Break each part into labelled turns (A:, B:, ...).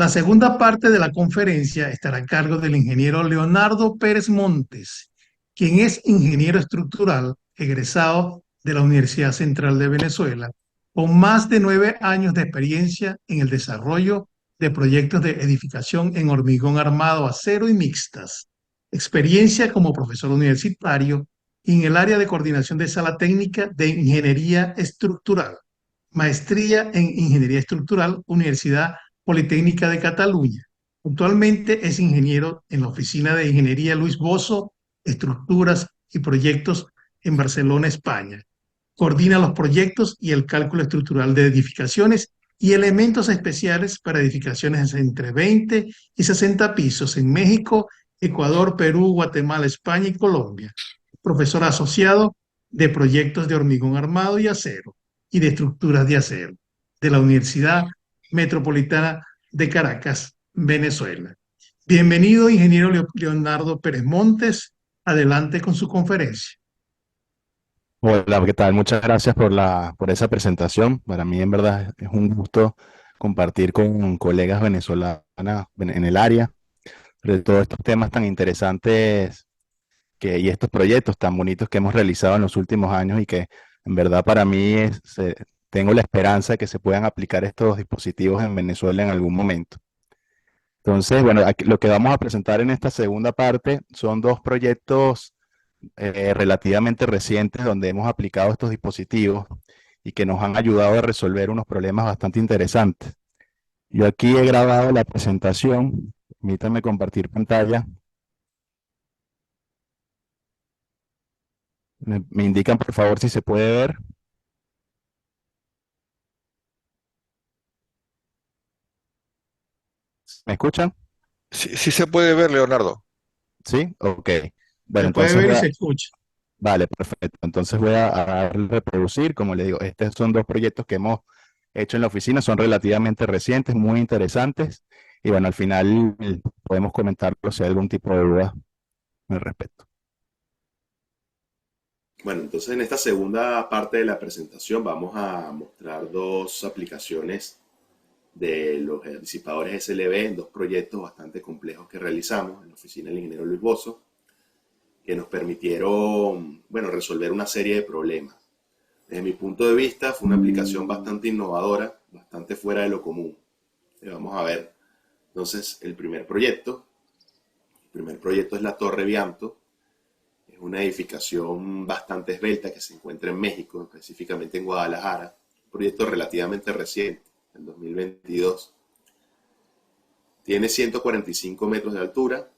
A: La segunda parte de la conferencia estará a cargo del ingeniero Leonardo Pérez Montes, quien es ingeniero estructural egresado de la Universidad Central de Venezuela, con más de 9 años de experiencia en el desarrollo de proyectos de edificación en hormigón armado, acero y mixtas, experiencia como profesor universitario y en el área de coordinación de sala técnica de ingeniería estructural, maestría en ingeniería estructural, Universidad Politécnica de Cataluña. Actualmente es ingeniero en la Oficina de Ingeniería Luis Bosso, Estructuras y Proyectos en Barcelona, España. Coordina los proyectos y el cálculo estructural de edificaciones y elementos especiales para edificaciones entre 20 y 60 pisos en México, Ecuador, Perú, Guatemala, España y Colombia. Profesor asociado de proyectos de hormigón armado y acero y de estructuras de acero de la Universidad Metropolitana de Caracas, Venezuela. Bienvenido, ingeniero Leonardo Pérez Montes. Adelante con su conferencia.
B: Hola, ¿qué tal? Muchas gracias por esa presentación. Para mí, en verdad, es un gusto compartir con colegas venezolanas en el área, sobre todo estos temas tan interesantes y estos proyectos tan bonitos que hemos realizado en los últimos años y que, en verdad, para mí tengo la esperanza de que se puedan aplicar estos dispositivos en Venezuela en algún momento. Entonces, bueno, lo que vamos a presentar en esta segunda parte son dos proyectos relativamente recientes donde hemos aplicado estos dispositivos y que nos han ayudado a resolver unos problemas bastante interesantes. Yo aquí he grabado la presentación, permítanme compartir pantalla. Me indican por favor si se puede ver. ¿Me escuchan?
C: Sí, sí se puede ver, Leonardo.
B: ¿Sí? Ok. Bueno,
A: Se puede
B: entonces
A: ver y se escucha.
B: vale, perfecto. Entonces voy a darle reproducir. Como le digo, estos son dos proyectos que hemos hecho en la oficina, son relativamente recientes, muy interesantes. Y bueno, al final podemos comentarlo si hay algún tipo de duda al respecto.
D: Bueno, entonces en esta segunda parte de la presentación vamos a mostrar dos aplicaciones de los disipadores SLB en dos proyectos bastante complejos que realizamos en la oficina del ingeniero Luis Bozo, que nos permitieron, bueno, resolver una serie de problemas. Desde mi punto de vista fue una aplicación bastante innovadora, bastante fuera de lo común. Vamos a ver entonces el primer proyecto. El primer proyecto es la Torre Bianto. Es una edificación bastante esbelta que se encuentra en México, específicamente en Guadalajara. Un proyecto relativamente reciente, en 2022. Tiene 145 metros de altura,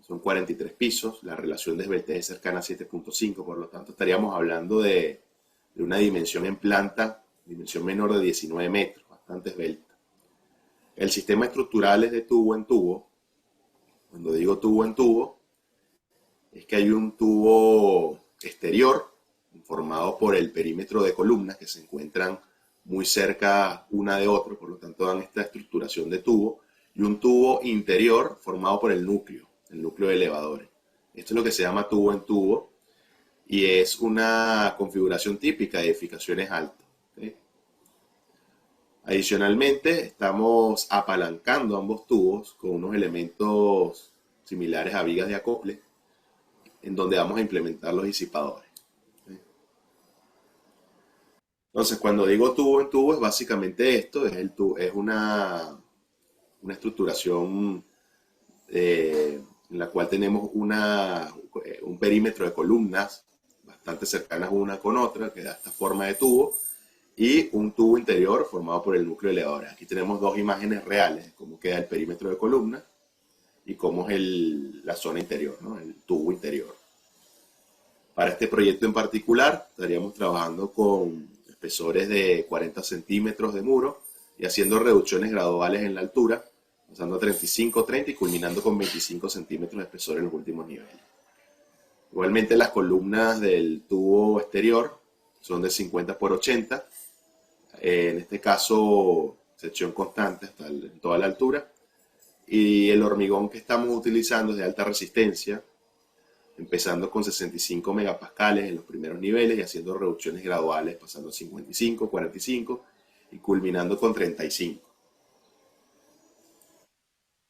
D: son 43 pisos, la relación de esbeltez es cercana a 7.5, por lo tanto estaríamos hablando de una dimensión en planta, dimensión menor de 19 metros, bastante esbelta. El sistema estructural es de tubo en tubo. Cuando digo tubo en tubo, es que hay un tubo exterior formado por el perímetro de columnas que se encuentran muy cerca una de otra, por lo tanto dan esta estructuración de tubo, y un tubo interior formado por el núcleo de elevadores. Esto es lo que se llama tubo en tubo y es una configuración típica de edificaciones altas. ¿Okay? Adicionalmente, estamos apalancando ambos tubos con unos elementos similares a vigas de acople en donde vamos a implementar los disipadores. Entonces, cuando digo tubo en tubo, es básicamente esto, es una estructuración en la cual tenemos un perímetro de columnas bastante cercanas una con otra, que da esta forma de tubo, y un tubo interior formado por el núcleo elevador. Aquí tenemos dos imágenes reales de cómo queda el perímetro de columnas y cómo es la zona interior, ¿no? El tubo interior. Para este proyecto en particular, estaríamos trabajando con espesores de 40 centímetros de muro y haciendo reducciones graduales en la altura, pasando a 35, 30 y culminando con 25 centímetros de espesor en los últimos niveles. Igualmente las columnas del tubo exterior son de 50 por 80, en este caso sección constante en toda la altura, y el hormigón que estamos utilizando es de alta resistencia, empezando con 65 megapascales en los primeros niveles y haciendo reducciones graduales, pasando a 55, 45 y culminando con 35.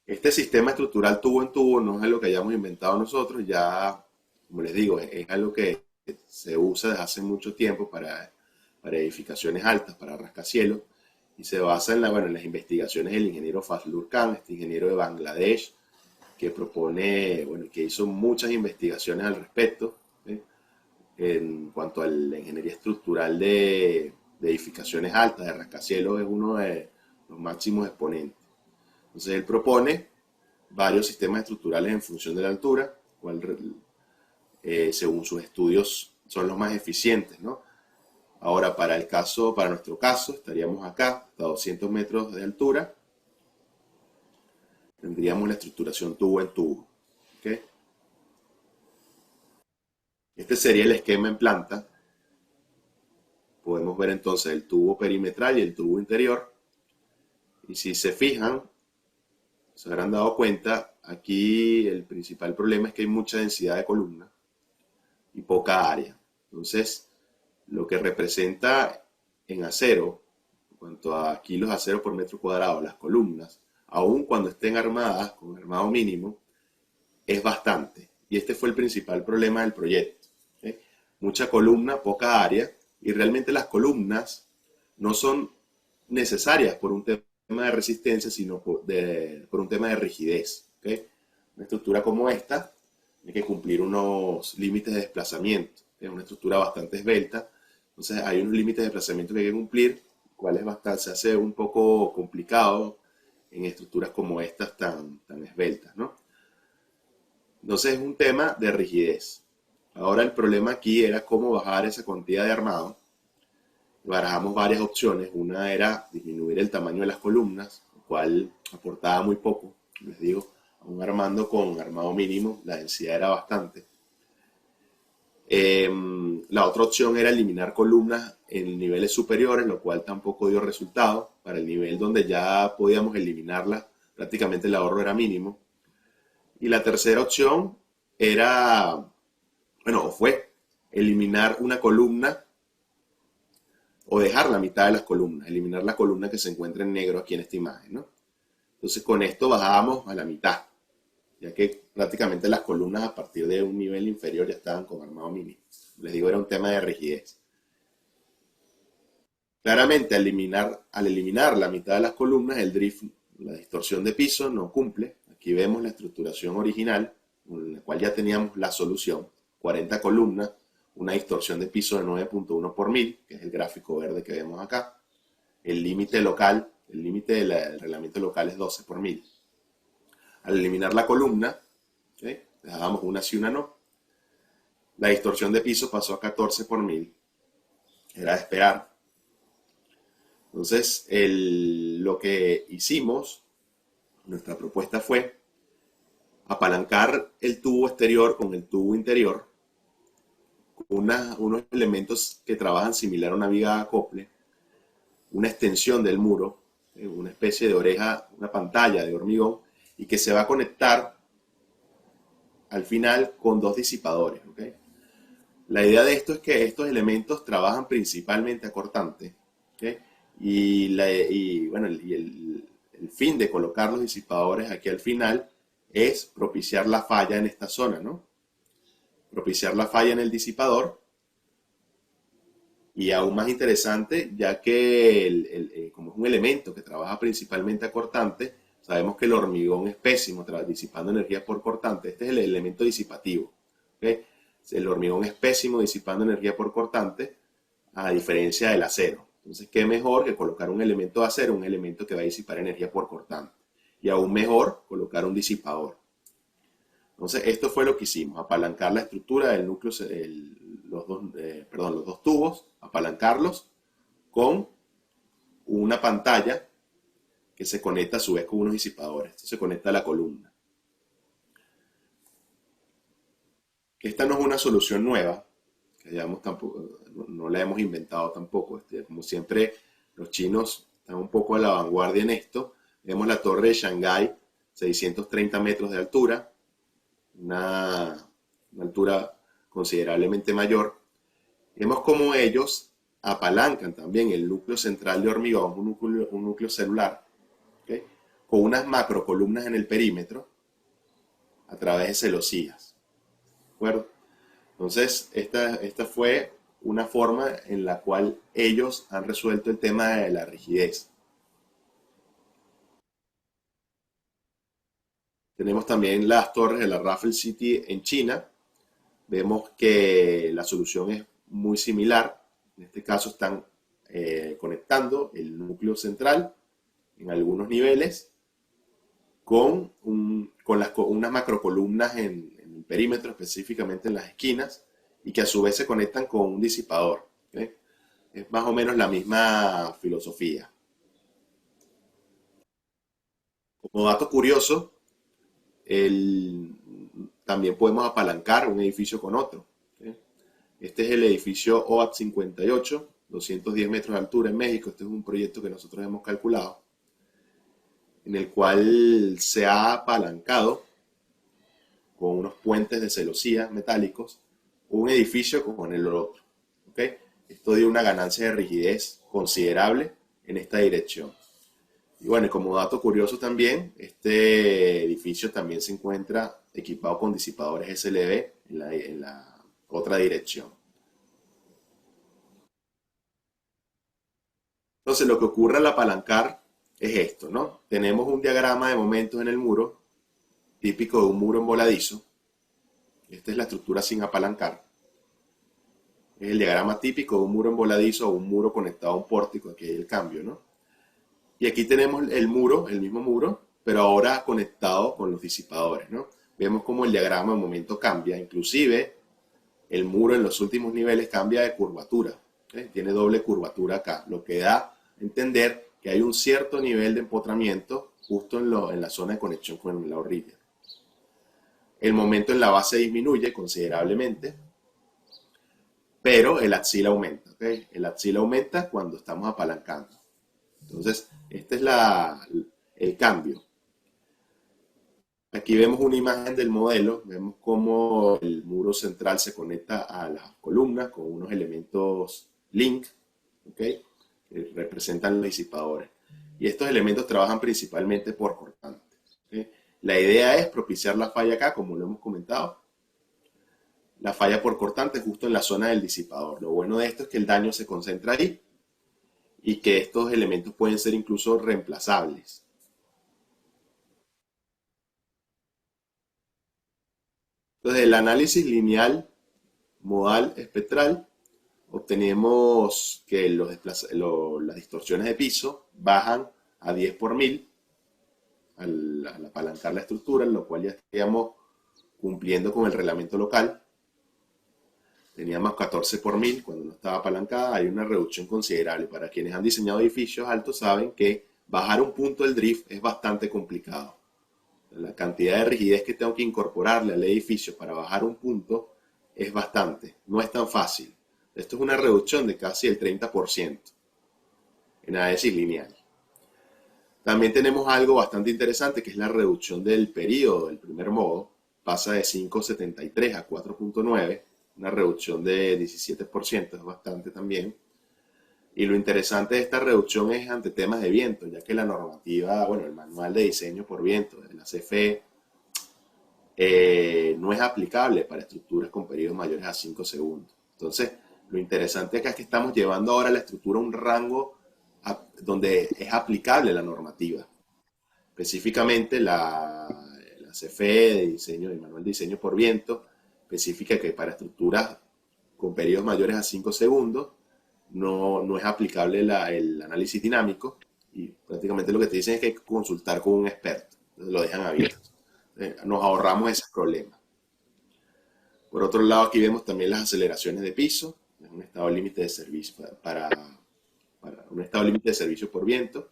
D: Este sistema estructural tubo en tubo no es algo que hayamos inventado nosotros, ya, como les digo, es algo que se usa desde hace mucho tiempo para edificaciones altas, para rascacielos, y se basa en, bueno, en las investigaciones del ingeniero Fazlur Khan, este ingeniero de Bangladesh, que propone, bueno, que hizo muchas investigaciones al respecto, ¿sí? En cuanto a la ingeniería estructural de edificaciones altas, de rascacielos, es uno de los máximos exponentes. Entonces él propone varios sistemas estructurales en función de la altura, cual, según sus estudios son los más eficientes, ¿no? Ahora, para nuestro caso, estaríamos acá, a 200 metros de altura, tendríamos la estructuración tubo en tubo, ¿okay? Este sería el esquema en planta. Podemos ver entonces el tubo perimetral y el tubo interior. Y si se fijan, se habrán dado cuenta, aquí el principal problema es que hay mucha densidad de columna y poca área. Entonces, lo que representa en acero, en cuanto a kilos de acero por metro cuadrado, las columnas, aun cuando estén armadas con armado mínimo, es bastante. Y este fue el principal problema del proyecto, ¿sí? Mucha columna, poca área, y realmente las columnas no son necesarias por un tema de resistencia, sino por un tema de rigidez, ¿okay? Una estructura como esta tiene que cumplir unos límites de desplazamiento. Es una estructura bastante esbelta, entonces hay unos límites de desplazamiento que hay que cumplir, cual se hace un poco complicado en estructuras como estas tan esbeltas, ¿no? Entonces es un tema de rigidez. Ahora el problema aquí era cómo bajar esa cantidad de armado. Barajamos varias opciones. Una era disminuir el tamaño de las columnas, lo cual aportaba muy poco. Les digo, aún armando con armado mínimo, la densidad era bastante. La otra opción era eliminar columnas en niveles superiores, lo cual tampoco dio resultado. Para el nivel donde ya podíamos eliminarlas, prácticamente el ahorro era mínimo. Y la tercera opción era, bueno, o fue eliminar una columna o dejar la mitad de las columnas, eliminar la columna que se encuentra en negro aquí en esta imagen, ¿no? Entonces con esto bajábamos a la mitad, ya que prácticamente las columnas a partir de un nivel inferior ya estaban con armado mínimo. Les digo, era un tema de rigidez. Claramente al eliminar la mitad de las columnas, el drift, la distorsión de piso no cumple. Aquí vemos la estructuración original, en la cual ya teníamos la solución, 40 columnas, una distorsión de piso de 9.1 por 1000, que es el gráfico verde que vemos acá. El límite local, el límite del reglamento local es 12 por 1000. Al eliminar la columna, ¿sí?, dejábamos una sí, una no. La distorsión de piso pasó a 14 por 1000. Era de esperar. Entonces, lo que hicimos, nuestra propuesta fue apalancar el tubo exterior con el tubo interior, unos elementos que trabajan similar a una viga de acople, una extensión del muro, una especie de oreja, una pantalla de hormigón, y que se va a conectar al final con dos disipadores, ¿okay? La idea de esto es que estos elementos trabajan principalmente a cortante, ¿okay? El fin de colocar los disipadores aquí al final es propiciar la falla en esta zona, ¿no? Propiciar la falla en el disipador. Y aún más interesante, ya que como es un elemento que trabaja principalmente a cortante, sabemos que el hormigón es pésimo disipando energía por cortante. Este es el elemento disipativo, ¿okay? El hormigón es pésimo disipando energía por cortante, a diferencia del acero. Entonces, ¿qué mejor que colocar un elemento de acero, un elemento que va a disipar energía por cortante? Y aún mejor, colocar un disipador. Entonces, esto fue lo que hicimos, apalancar la estructura del núcleo, los dos tubos, apalancarlos con una pantalla que se conecta a su vez con unos disipadores. Esto se conecta a la columna. Esta no es una solución nueva, que no la hemos inventado tampoco. Como siempre, los chinos están un poco a la vanguardia en esto. Vemos la torre de Shanghái, 630 metros de altura, una altura considerablemente mayor. Vemos cómo ellos apalancan también el núcleo central de hormigón, un núcleo celular, ¿okay?, con unas macrocolumnas en el perímetro a través de celosías. ¿De acuerdo? Entonces, esta fue una forma en la cual ellos han resuelto el tema de la rigidez. Tenemos también las torres de la Raffles City en China. Vemos que la solución es muy similar. En este caso están conectando el núcleo central en algunos niveles con unas macrocolumnas en el perímetro, específicamente en las esquinas, y que a su vez se conectan con un disipador. ¿Okay? Es más o menos la misma filosofía. Como dato curioso, también podemos apalancar un edificio con otro. ¿Okay? Este es el edificio OAT 58, 210 metros de altura en México. Este es un proyecto que nosotros hemos calculado, en el cual se ha apalancado con unos puentes de celosías metálicos un edificio con el otro. ¿Okay? Esto dio una ganancia de rigidez considerable en esta dirección. Y bueno, como dato curioso también, este edificio también se encuentra equipado con disipadores SLB en la otra dirección. Entonces, lo que ocurre al apalancar es esto, ¿no? Tenemos un diagrama de momentos en el muro, típico de un muro envoladizo. Esta es la estructura sin apalancar. Es el diagrama típico de un muro envoladizo o un muro conectado a un pórtico. Aquí hay el cambio, ¿no? Y aquí tenemos el muro, el mismo muro, pero ahora conectado con los disipadores, ¿no? Vemos cómo el diagrama de momento cambia. Inclusive, el muro en los últimos niveles cambia de curvatura. ¿Okay? Tiene doble curvatura acá, lo que da a entender que hay un cierto nivel de empotramiento justo en la zona de conexión con la horquilla. El momento en la base disminuye considerablemente, pero el axil aumenta. ¿Okay? El axil aumenta cuando estamos apalancando. Entonces, este es el cambio. Aquí vemos una imagen del modelo, vemos cómo el muro central se conecta a las columnas con unos elementos link, ¿okay? Que representan los disipadores. Y estos elementos trabajan principalmente por cortantes. ¿Okay? La idea es propiciar la falla acá, como lo hemos comentado. La falla por cortante justo en la zona del disipador. Lo bueno de esto es que el daño se concentra ahí y que estos elementos pueden ser incluso reemplazables. Entonces, el análisis lineal, modal, espectral, obtenemos que las distorsiones de piso bajan a 10 por 1000 al apalancar la estructura, lo cual ya estaríamos cumpliendo con el reglamento local. Teníamos 14 por 1000 cuando no estaba apalancada. Hay una reducción considerable. Para quienes han diseñado edificios altos saben que bajar un punto del drift es bastante complicado. La cantidad de rigidez que tengo que incorporarle al edificio para bajar un punto es bastante. No es tan fácil. Esto es una reducción de casi el 30% en análisis lineal. También tenemos algo bastante interesante que es la reducción del periodo del primer modo. Pasa de 5,73 a 4,9. Una reducción de 17%, es bastante también. Y lo interesante de esta reducción es ante temas de viento, ya que la normativa, bueno, el manual de diseño por viento de la CFE no es aplicable para estructuras con periodos mayores a 5 segundos. Entonces, lo interesante acá es que estamos llevando ahora la estructura a un rango donde es aplicable la normativa. Específicamente la CFE de diseño, el manual de diseño por viento, especifica que para estructuras con periodos mayores a 5 segundos no es aplicable el análisis dinámico y prácticamente lo que te dicen es que hay que consultar con un experto. Entonces lo dejan abierto. Nos ahorramos ese problema. Por otro lado, aquí vemos también las aceleraciones de piso. Es un estado límite de servicio para un estado límite de servicio por viento.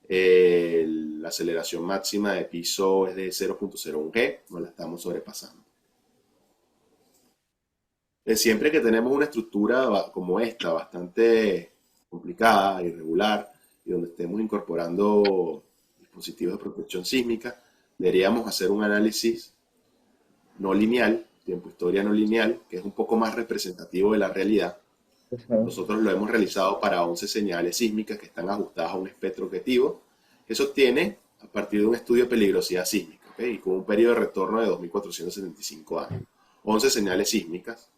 D: La aceleración máxima de piso es de 0.01 G, no la estamos sobrepasando. Siempre que tenemos una estructura como esta, bastante complicada, irregular, y donde estemos incorporando dispositivos de protección sísmica, deberíamos hacer un análisis no lineal, tiempo-historia no lineal, que es un poco más representativo de la realidad. Nosotros lo hemos realizado para 11 señales sísmicas que están ajustadas a un espectro objetivo, que sostiene a partir de un estudio de peligrosidad sísmica, ¿ok? Y con un periodo de retorno de 2.475 años. 11 señales sísmicas.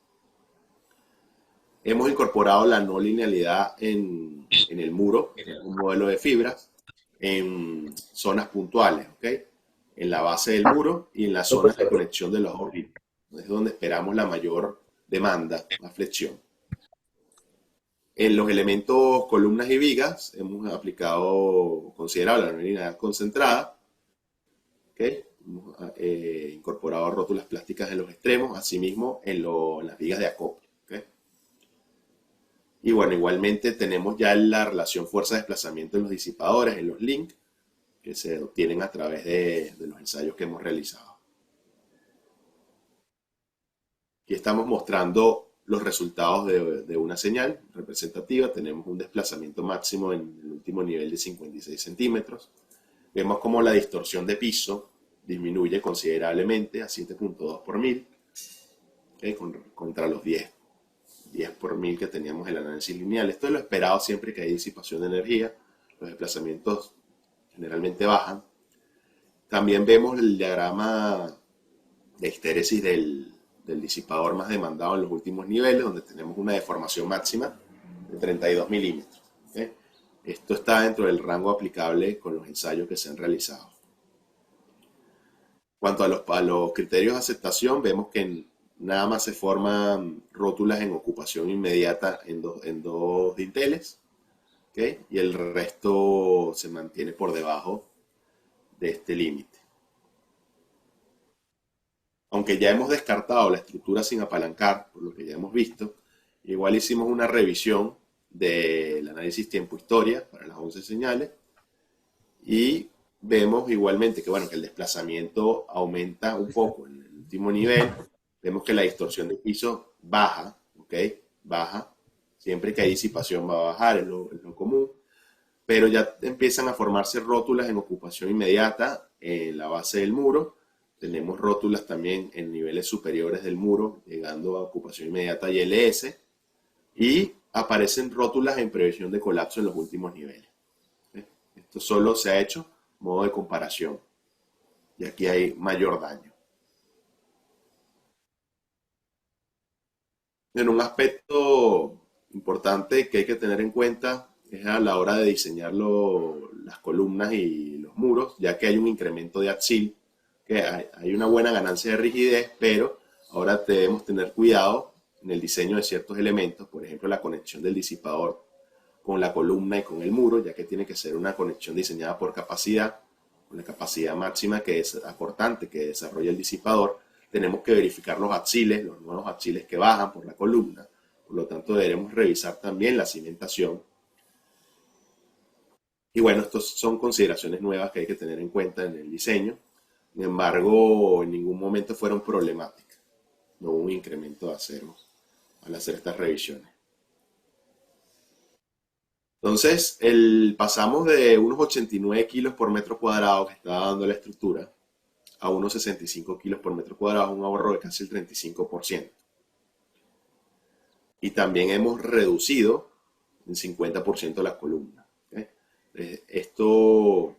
D: Hemos incorporado la no linealidad en el muro, un modelo de fibras, en zonas puntuales, ¿ok? En la base del muro y en las zonas de conexión de los órbitos. Es donde esperamos la mayor demanda, la flexión. En los elementos columnas y vigas hemos aplicado considerable la no linealidad concentrada, ¿ok? Hemos incorporado rótulas plásticas en los extremos, asimismo en las vigas de acople. ¿Ok? Y bueno, igualmente tenemos ya la relación fuerza-desplazamiento en los disipadores, en los links, que se obtienen a través de los ensayos que hemos realizado. Aquí estamos mostrando los resultados de una señal representativa. Tenemos un desplazamiento máximo en el último nivel de 56 centímetros. Vemos cómo la distorsión de piso disminuye considerablemente a 7.2 por mil, ¿okay? Contra los 10 por mil que teníamos en el análisis lineal. Esto es lo esperado siempre que hay disipación de energía. Los desplazamientos generalmente bajan. También vemos el diagrama de histéresis del disipador más demandado en los últimos niveles, donde tenemos una deformación máxima de 32 milímetros. ¿Okay? Esto está dentro del rango aplicable con los ensayos que se han realizado. Cuanto a los criterios de aceptación, vemos que nada más se forman rótulas en ocupación inmediata en dos dinteles, ¿okay? Y el resto se mantiene por debajo de este límite. Aunque ya hemos descartado la estructura sin apalancar, por lo que ya hemos visto, igual hicimos una revisión del análisis tiempo-historia para las 11 señales y vemos igualmente que, bueno, que el desplazamiento aumenta un poco en el último nivel. Vemos que la distorsión de piso baja, ¿ok? Baja. Siempre que hay disipación va a bajar, es lo común. Pero ya empiezan a formarse rótulas en ocupación inmediata en la base del muro. Tenemos rótulas también en niveles superiores del muro, llegando a ocupación inmediata y LS. Y aparecen rótulas en previsión de colapso en los últimos niveles. Esto solo se ha hecho modo de comparación. Y aquí hay mayor daño. En un aspecto importante que hay que tener en cuenta es a la hora de diseñar las columnas y los muros, ya que hay un incremento de axil, que hay una buena ganancia de rigidez, pero ahora debemos tener cuidado en el diseño de ciertos elementos, por ejemplo la conexión del disipador con la columna y con el muro, ya que tiene que ser una conexión diseñada por capacidad, con la capacidad máxima que es aportante que desarrolla el disipador. Tenemos que verificar los axiles, los nuevos axiles que bajan por la columna. Por lo tanto, deberemos revisar también la cimentación. Y bueno, estas son consideraciones nuevas que hay que tener en cuenta en el diseño. Sin embargo, en ningún momento fueron problemáticas. No hubo un incremento de acero al hacer estas revisiones. Entonces, pasamos de unos 89 kilos por metro cuadrado que estaba dando la estructura a unos 65 kilos por metro cuadrado, un ahorro de casi el 35%. Y también hemos reducido en 50% la columna. ¿Okay? Esto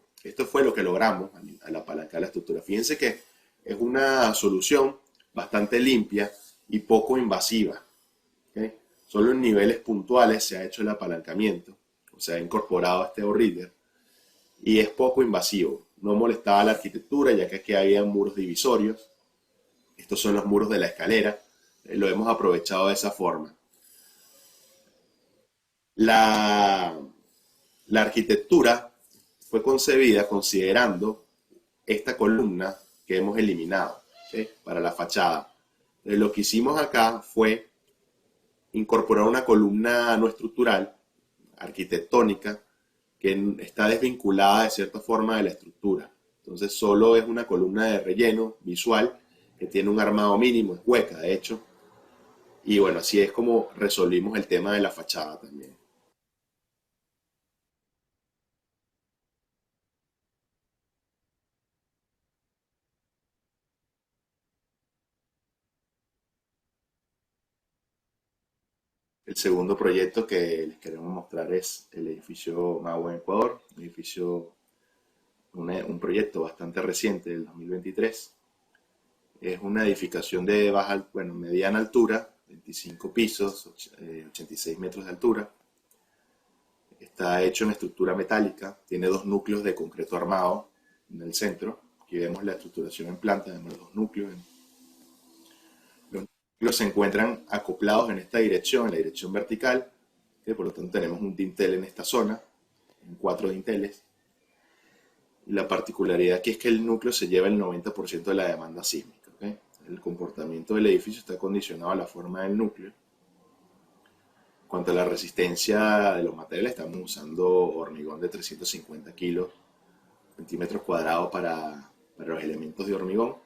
D: fue lo que logramos al apalancar la estructura. Fíjense que es una solución bastante limpia y poco invasiva. ¿Okay? Solo en niveles puntuales se ha hecho el apalancamiento, o sea, ha incorporado este O-Rigger y es poco invasivo. No molestaba la arquitectura, ya que aquí había muros divisorios. Estos son los muros de la escalera. Lo hemos aprovechado de esa forma. La arquitectura fue concebida considerando esta columna que hemos eliminado, ¿sí? Para la fachada. Entonces, lo que hicimos acá fue incorporar una columna no estructural, arquitectónica, que está desvinculada de cierta forma de la estructura. Entonces solo es una columna de relleno visual que tiene un armado mínimo, es hueca de hecho. Y bueno, así es como resolvimos el tema de la fachada también. El segundo proyecto que les queremos mostrar es el edificio Magua en Ecuador, un edificio un proyecto bastante reciente del 2023. Es una edificación de mediana altura, 25 pisos, 86 metros de altura. Está hecho en estructura metálica, tiene dos núcleos de concreto armado en el centro. Aquí vemos la estructuración en planta, vemos los dos núcleos. Los núcleos se encuentran acoplados en esta dirección, en la dirección vertical, que por lo tanto tenemos un dintel en esta zona, en 4 dinteles. Y la particularidad aquí es que el núcleo se lleva el 90% de la demanda sísmica. ¿Okay? El comportamiento del edificio está condicionado a la forma del núcleo. En cuanto a la resistencia de los materiales, estamos usando hormigón de 350 kilos, centímetros cuadrados para los elementos de hormigón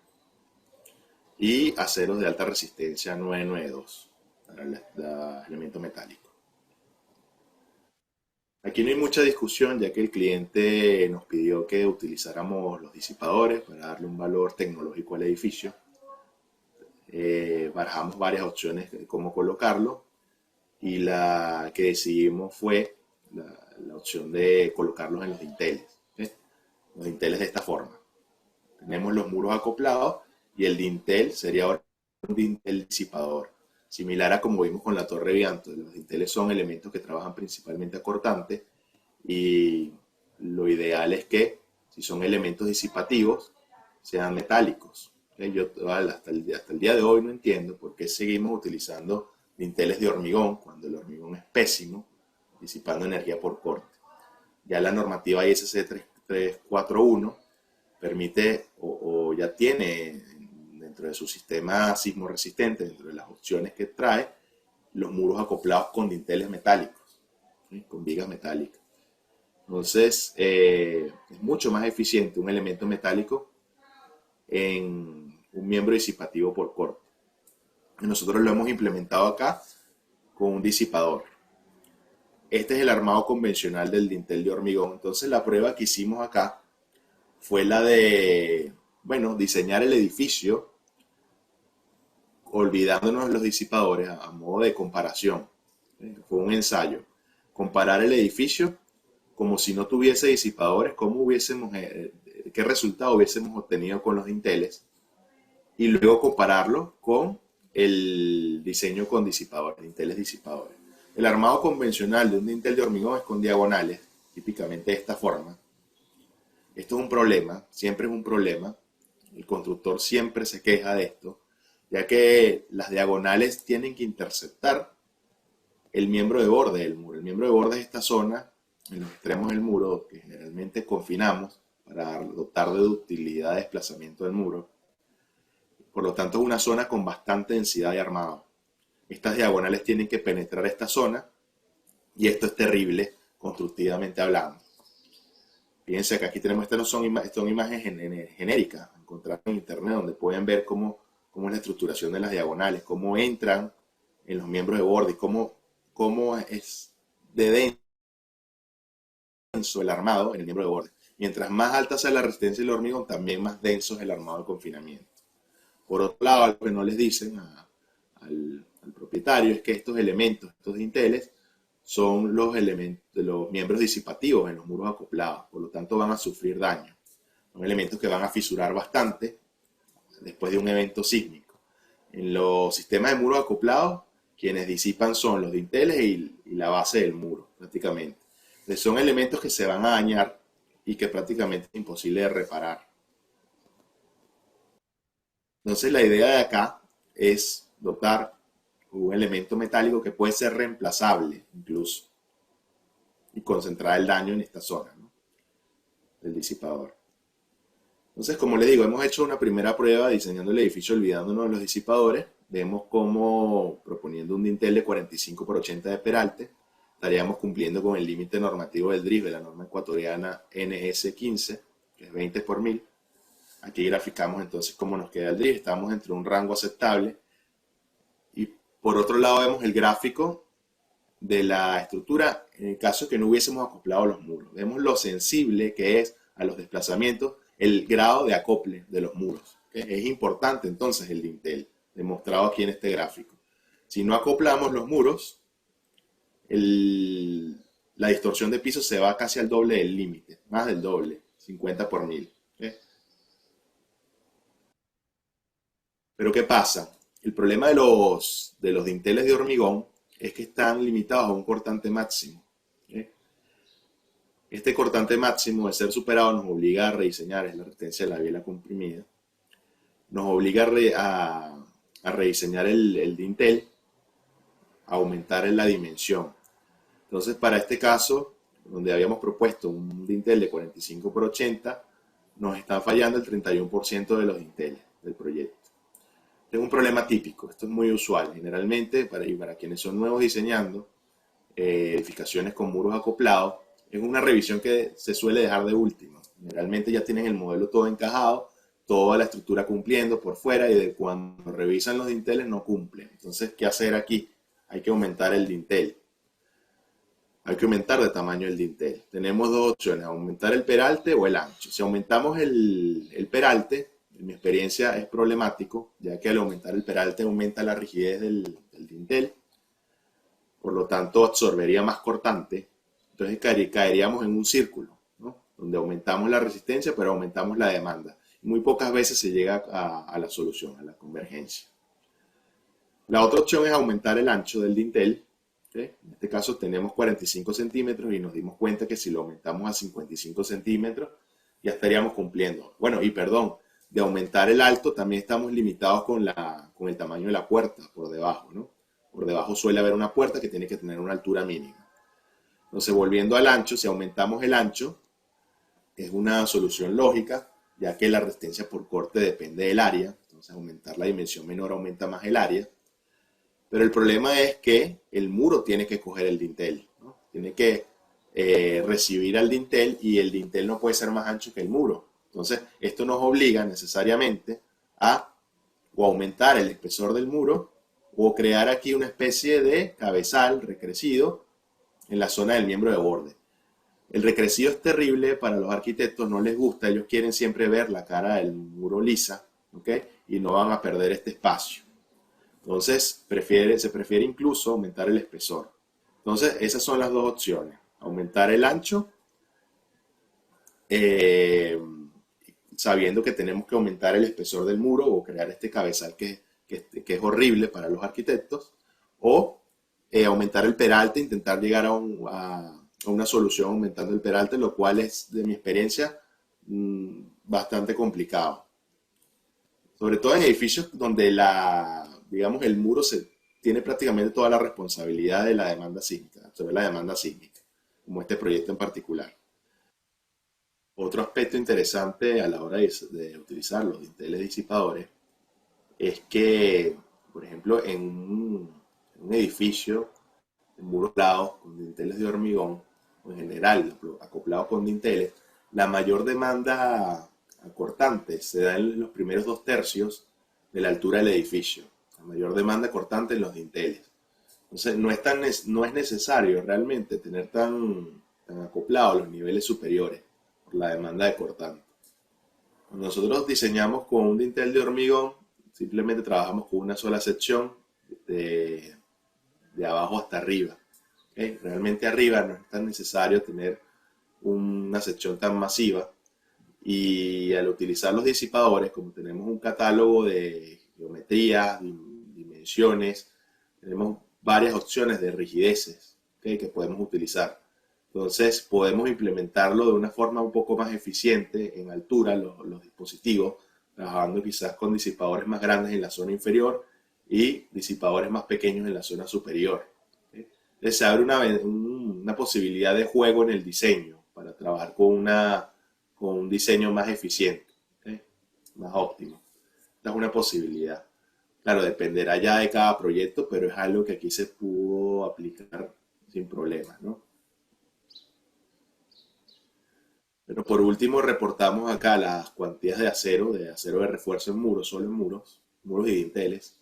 D: y aceros de alta resistencia 992 para los elementos metálicos. Aquí no hay mucha discusión, ya que el cliente nos pidió que utilizáramos los disipadores para darle un valor tecnológico al edificio. Barajamos varias opciones de cómo colocarlo y la que decidimos fue la opción de colocarlos en los dinteles. ¿Sí? Los dinteles de esta forma. Tenemos los muros acoplados y el dintel sería ahora un dintel disipador. Similar a como vimos con la torre Vianto. Los dinteles son elementos que trabajan principalmente a cortante y lo ideal es que si son elementos disipativos sean metálicos. ¿Okay? Yo hasta el día de hoy no entiendo por qué seguimos utilizando dinteles de hormigón cuando el hormigón es pésimo, disipando energía por corte. Ya la normativa ISC 341 permite o ya tiene dentro de su sistema sismo resistente, dentro de las opciones que trae, los muros acoplados con dinteles metálicos, ¿sí? Con vigas metálicas. Entonces, es mucho más eficiente un elemento metálico en un miembro disipativo por corte. Y nosotros lo hemos implementado acá con un disipador. Este es el armado convencional del dintel de hormigón. Entonces, la prueba que hicimos acá fue la de, diseñar el edificio olvidándonos de los disipadores a modo de comparación. Fue un ensayo. Comparar el edificio como si no tuviese disipadores, qué resultado hubiésemos obtenido con los dinteles, y luego compararlo con el diseño con disipadores, dinteles disipadores. El armado convencional de un dintel de hormigón es con diagonales, típicamente de esta forma. Esto es un problema, siempre es un problema. El constructor siempre se queja de esto, ya que las diagonales tienen que interceptar el miembro de borde del muro. El miembro de borde es esta zona en los extremos del muro que generalmente confinamos para dotar de ductilidad de desplazamiento del muro. Por lo tanto, es una zona con bastante densidad de armado. Estas diagonales tienen que penetrar esta zona y esto es terrible constructivamente hablando. Fíjense que aquí tenemos, estas son imágenes genéricas, encontradas en internet, donde pueden ver cómo es la estructuración de las diagonales, cómo entran en los miembros de borde y cómo es de denso el armado en el miembro de borde. Mientras más alta sea la resistencia del hormigón, también más denso es el armado de confinamiento. Por otro lado, algo que no les dicen al propietario es que estos elementos, estos dinteles, son los elementos de los miembros disipativos en los muros acoplados, por lo tanto van a sufrir daño. Son elementos que van a fisurar bastante después de un evento sísmico. En los sistemas de muros acoplados, quienes disipan son los dinteles y la base del muro, prácticamente. Entonces son elementos que se van a dañar y que prácticamente es imposible de reparar. Entonces la idea de acá es dotar un elemento metálico que puede ser reemplazable incluso y concentrar el daño en esta zona, ¿no?, del disipador. Entonces, como les digo, hemos hecho una primera prueba diseñando el edificio olvidándonos de los disipadores. Vemos cómo, proponiendo un dintel de 45 por 80 de peralte, estaríamos cumpliendo con el límite normativo del DRIF de la norma ecuatoriana NS15, que es 20 por 1000. Aquí graficamos entonces cómo nos queda el DRIF. Estamos entre un rango aceptable. Y por otro lado vemos el gráfico de la estructura en el caso que no hubiésemos acoplado los muros. Vemos lo sensible que es a los desplazamientos el grado de acople de los muros. ¿Okay? Es importante entonces el dintel, demostrado aquí en este gráfico. Si no acoplamos los muros, la distorsión de piso se va casi al doble del límite, más del doble. 50 por 1000. ¿Ok? Pero ¿qué pasa? El problema de los dinteles de hormigón es que están limitados a un cortante máximo. ¿Ok? Este cortante máximo, de ser superado, nos obliga a rediseñar, es la resistencia de la biela comprimida, nos obliga a rediseñar el dintel, a aumentar en la dimensión. Entonces, para este caso, donde habíamos propuesto un dintel de 45 por 80, nos está fallando el 31% de los dinteles del proyecto. Es un problema típico, esto es muy usual. Generalmente, para quienes son nuevos diseñando edificaciones con muros acoplados, es una revisión que se suele dejar de último. Generalmente ya tienen el modelo todo encajado, toda la estructura cumpliendo por fuera, y de cuando revisan los dinteles no cumplen. Entonces, ¿qué hacer aquí? Hay que aumentar el dintel. Hay que aumentar de tamaño el dintel. Tenemos dos opciones, aumentar el peralte o el ancho. Si aumentamos el peralte, en mi experiencia es problemático, ya que al aumentar el peralte aumenta la rigidez del dintel, por lo tanto absorbería más cortante, entonces caeríamos en un círculo, ¿no? Donde aumentamos la resistencia pero aumentamos la demanda. Muy pocas veces se llega a la solución, a la convergencia. La otra opción es aumentar el ancho del dintel. ¿Okay? En este caso tenemos 45 centímetros y nos dimos cuenta que si lo aumentamos a 55 centímetros ya estaríamos cumpliendo. Bueno, y perdón, de aumentar el alto también estamos limitados con el tamaño de la puerta por debajo, ¿no? Por debajo suele haber una puerta que tiene que tener una altura mínima. Entonces, volviendo al ancho, si aumentamos el ancho, es una solución lógica, ya que la resistencia por corte depende del área. Entonces, aumentar la dimensión menor aumenta más el área. Pero el problema es que el muro tiene que coger el dintel, ¿no? Tiene que recibir al dintel, y el dintel no puede ser más ancho que el muro. Entonces, esto nos obliga necesariamente a o aumentar el espesor del muro o crear aquí una especie de cabezal recrecido en la zona del miembro de borde. El recrecido es terrible para los arquitectos, no les gusta, ellos quieren siempre ver la cara del muro lisa, ¿ok? Y no van a perder este espacio. Entonces, se prefiere incluso aumentar el espesor. Entonces, esas son las dos opciones. Aumentar el ancho, sabiendo que tenemos que aumentar el espesor del muro o crear este cabezal que es horrible para los arquitectos, o aumentar el peralte, intentar llegar a una solución aumentando el peralte, lo cual es, de mi experiencia, bastante complicado. Sobre todo en edificios donde digamos, el muro tiene prácticamente toda la responsabilidad de la demanda sísmica, sobre la demanda sísmica, como este proyecto en particular. Otro aspecto interesante a la hora de utilizar los dinteles disipadores es que, por ejemplo, en un edificio de muros acoplados con dinteles de hormigón, o en general acoplados con dinteles, la mayor demanda cortante se da en los primeros 2/3 de la altura del edificio. La mayor demanda cortante en los dinteles. Entonces, no es necesario realmente tener tan acoplados los niveles superiores por la demanda de cortante. Cuando nosotros diseñamos con un dintel de hormigón, simplemente trabajamos con una sola sección de abajo hasta arriba. ¿Okay? Realmente arriba no es tan necesario tener una sección tan masiva, y al utilizar los disipadores, como tenemos un catálogo de geometrías, dimensiones, tenemos varias opciones de rigideces, ¿okay? Que podemos utilizar. Entonces podemos implementarlo de una forma un poco más eficiente en altura, los dispositivos, trabajando quizás con disipadores más grandes en la zona inferior y disipadores más pequeños en la zona superior. ¿Okay? Entonces se abre una posibilidad de juego en el diseño para trabajar con un diseño más eficiente, ¿okay? Más óptimo. Esta es una posibilidad. Claro, dependerá ya de cada proyecto, pero es algo que aquí se pudo aplicar sin problemas, ¿no? Pero por último reportamos acá las cuantías de acero de refuerzo en muros, solo en muros y dinteles.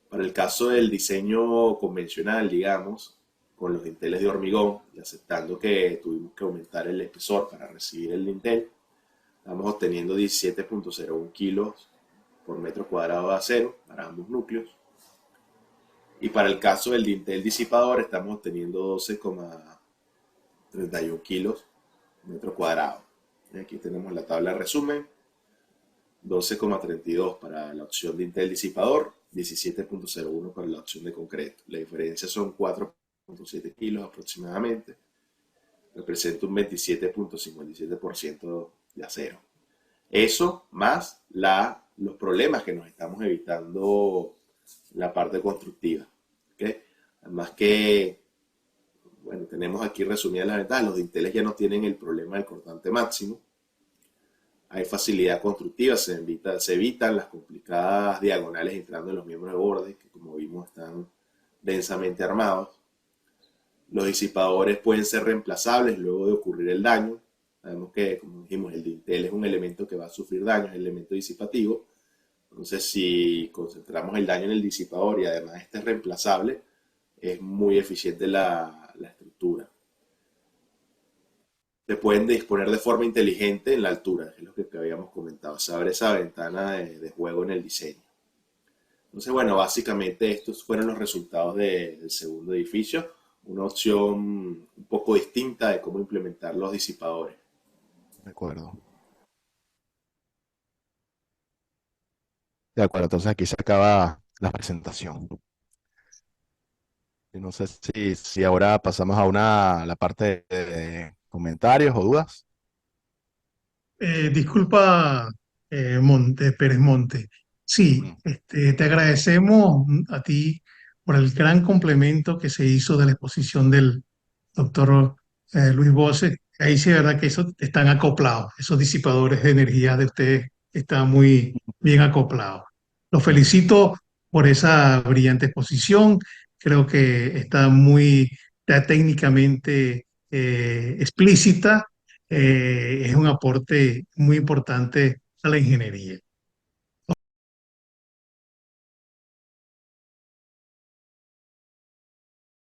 D: Para el caso del diseño convencional, digamos, con los dinteles de hormigón, y aceptando que tuvimos que aumentar el espesor para recibir el dintel, estamos obteniendo 17.01 kilos por metro cuadrado de acero para ambos núcleos. Y para el caso del dintel disipador estamos obteniendo 12,31 kilos metro cuadrado. Aquí tenemos la tabla de resumen. 12,32 para la opción de Intel disipador, 17,01 para la opción de concreto. La diferencia son 4,7 kilos aproximadamente. Representa un 27,57% de acero. Eso más los problemas que nos estamos evitando en la parte constructiva. ¿Okay? Además que, bueno, tenemos aquí resumidas las ventajas. Los dinteles ya no tienen el problema del cortante máximo. Hay facilidad constructiva, se evitan las complicadas diagonales entrando en los miembros de borde, que como vimos están densamente armados. Los disipadores pueden ser reemplazables luego de ocurrir el daño. Sabemos que, como dijimos, el dintel es un elemento que va a sufrir daño, es el elemento disipativo. Entonces, si concentramos el daño en el disipador y además este es reemplazable, es muy eficiente la estructura. Se pueden disponer de forma inteligente en la altura, que es lo que habíamos comentado. Se abre esa ventana de juego en el diseño. Entonces, bueno, básicamente estos fueron los resultados del segundo edificio. Una opción un poco distinta de cómo implementar los disipadores.
B: De acuerdo. De acuerdo, entonces aquí se acaba la presentación. Y no sé si ahora pasamos a la parte de comentarios o dudas.
A: Disculpa, Pérez Monte. Sí,
B: Mm.
A: te agradecemos a ti por el gran complemento que se hizo de la exposición del doctor Luis Bose. Ahí sí es verdad que eso están acoplados, esos disipadores de energía de ustedes están muy bien acoplados. Los felicito por esa brillante exposición. Creo que está técnicamente explícita. Es un aporte muy importante a la ingeniería.